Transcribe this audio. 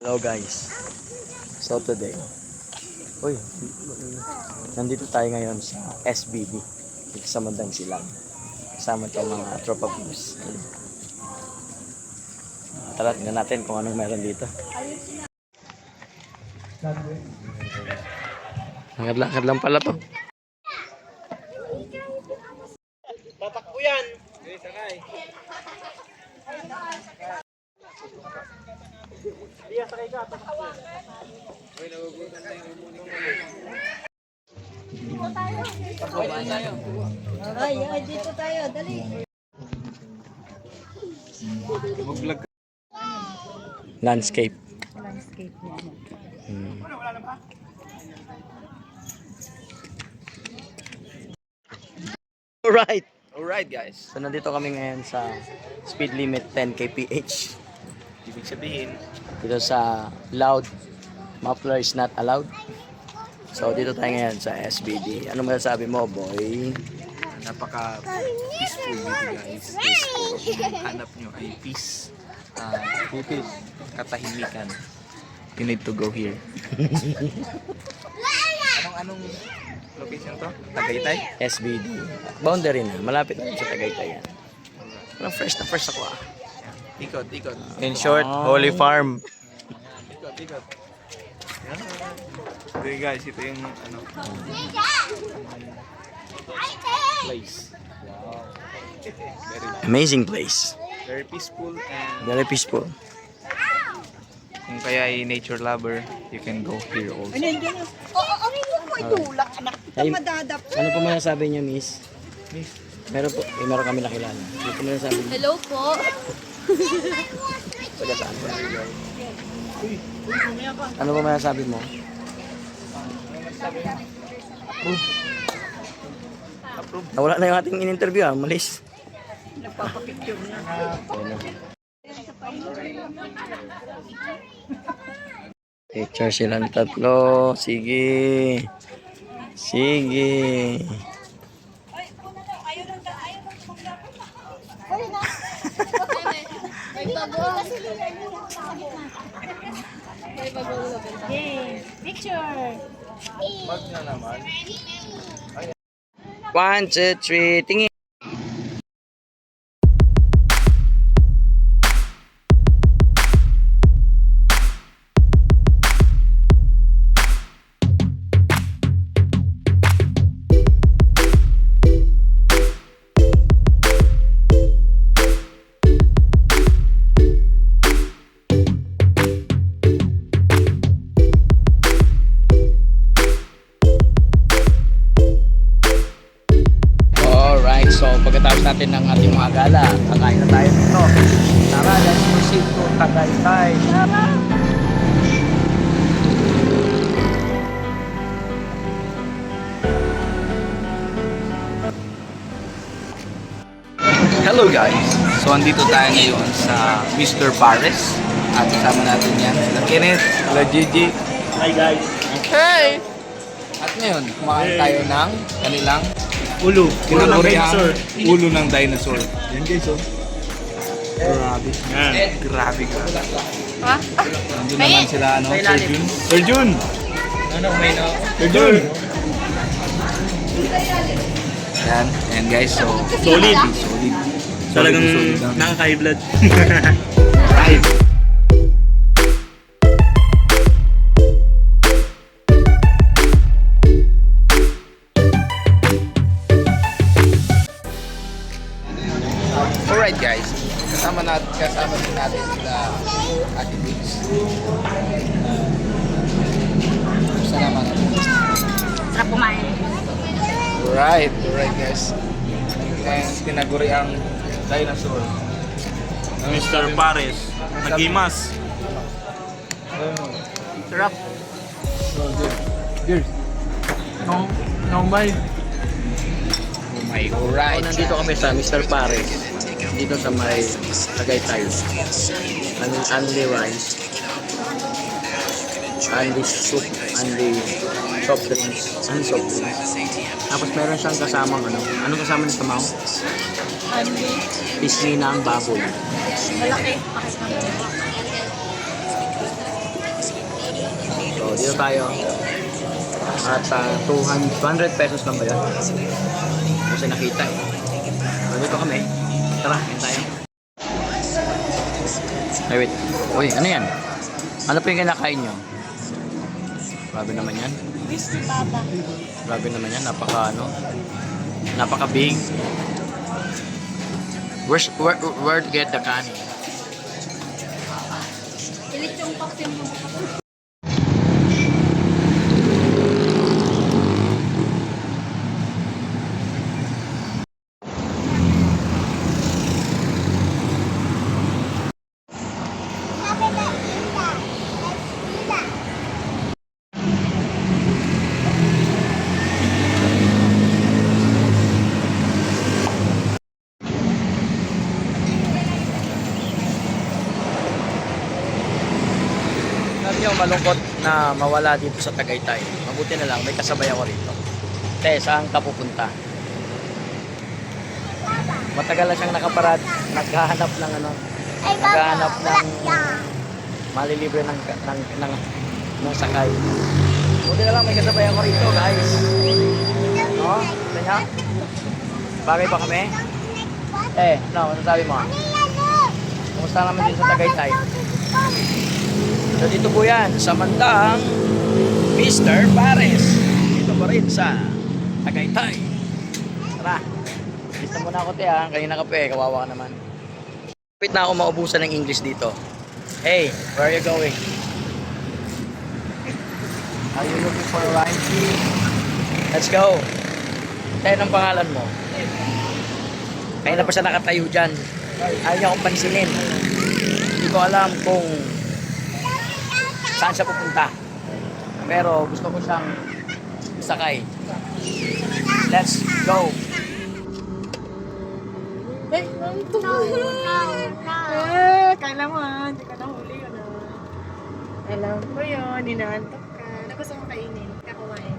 Hello guys. So today, uy, nandito tayo ngayon sa SBB dito sa Mandang Silang. Kasama itong mga tropa boys. Tara, tingnan natin kung anong meron dito. Lakad lang pala to. Tatakbo yan. Okay, sakay. Iya, sakay ka. Tatakbo. Uy, nagugutan na yung umunin ko. Dito tayo. Ay, dito tayo. Dali. Mag-vlog ka. Landscape. Landscape niya. Alright guys. So nandito kami ngayon sa speed limit 10 kph. Ibig sabihin, Dito sa loud, muffler is not allowed. So dito tayo ngayon sa SBD. Ano masasabi mo, boy? napaka-peaceful dito guys. Peaceful. Hanap nyo ay peace. Peace. Katahimikan. You need to go here. Anong location to? Tagaytay? SBD. Boundary na. Malapit na sa Tagaytay yan. Parang fresh na fresh ako ah. Ikot, ikot. In short, Holy Farm. Ikot, ikot. Yan. Okay guys, ito yung place. Amazing place. Very peaceful and Very peaceful. kung kaya ay nature lover, you can go here also. Ay, ano po masasabi niyo, miss? Meron kami nakilala. Ano po masasabi niyo? Hello po. Taga saan po? Ano po masasabi mo? Nawala na yung ating in-interview ah. Malis. Nagpapapicture na. Picture silang tatlo. Sige. Sige. May bago. May bago. Yay! Picture! Mag na naman. 1, 2, 3, tingin. Alright, so pagkatapos natin ng ating mga gala, kakain na tayo nito. Tara, let's proceed to Tagaytay. Tara! Hello guys! So andito tayo ngayon sa Mr. Pares. At kasama natin yan sila Kenneth, sila Gigi. Hi guys. Hey! At ngayon, kumakain tayo ng kanilang Ulo. Ulo ng tinaguriang dinosaur. ulo ng dinosaur. Yan guys oh. Grabe. Yan. Grabe ka. Ha? Nandun naman sila, Sir Jun. Sir Jun! Ano may no? Sir Jun! Yan. And guys, so Solid. solid. Talagang Solid lang. nakaka-high blood. Right. Alright guys, kasama din natin sila Ate Biggs. Gusto naman natin. Sarap kumain. Alright guys. And tinaguri ang dinosaur. Mr. Pares. Nagimas. Sarap. Cheers. No mind. Oh my god. Right. So, nandito kami sa Mr. Pares. Dito sa may Tagaytay. Only rice. Only soup. Only soft drinks. And soft drinks. Tapos meron siyang kasamang ano. Anong kasama nito, Mau? Pisngi na ang baboy. Malaki. tayo. At 200 pesos lang ba yun? Kasi nakita eh. So, dito kami. Tara, kain tayo. Ay, wait. Uy, ano yan? Ano po yung kinakain nyo? Grabe naman yan. Grabe naman yan. Napaka big. Where to get the kanin? Pilit yung paksin mo. Sabi niyo, malungkot na mawala dito sa Tagaytay. Mabuti na lang, may kasabay ako rito. Te, saan ka pupunta? Matagal na siyang nakaparad, naghahanap ng ano, naghahanap ng malilibre ng sakay. Buti na lang, may kasabay ako rito, guys. No? Ito niya? Bagay ba kami? No, masasabi mo? Kumusta naman din sa Tagaytay? So dito po yan, sa Mandang Mr. Pares. Dito pa rin sa Tagaytay. Tara, lista muna ako te ha, kanina ka pa eh, kawawa ka naman. Kapit na ako maubusan ng English dito. Hey, where are you going? Are you looking for a ride? Let's go. Tayo ng pangalan mo. Kaya na pa siya nakatayo dyan. Ayaw niya akong pansinin. Hindi ko alam kung saan siya pupunta. Pero gusto ko siyang sakay. Let's go! Eh, nantok ko. Kala mo hindi ka nahuli yun. Alam ko yun, inaantok ka. Ano gusto mo kainin? Kakumain.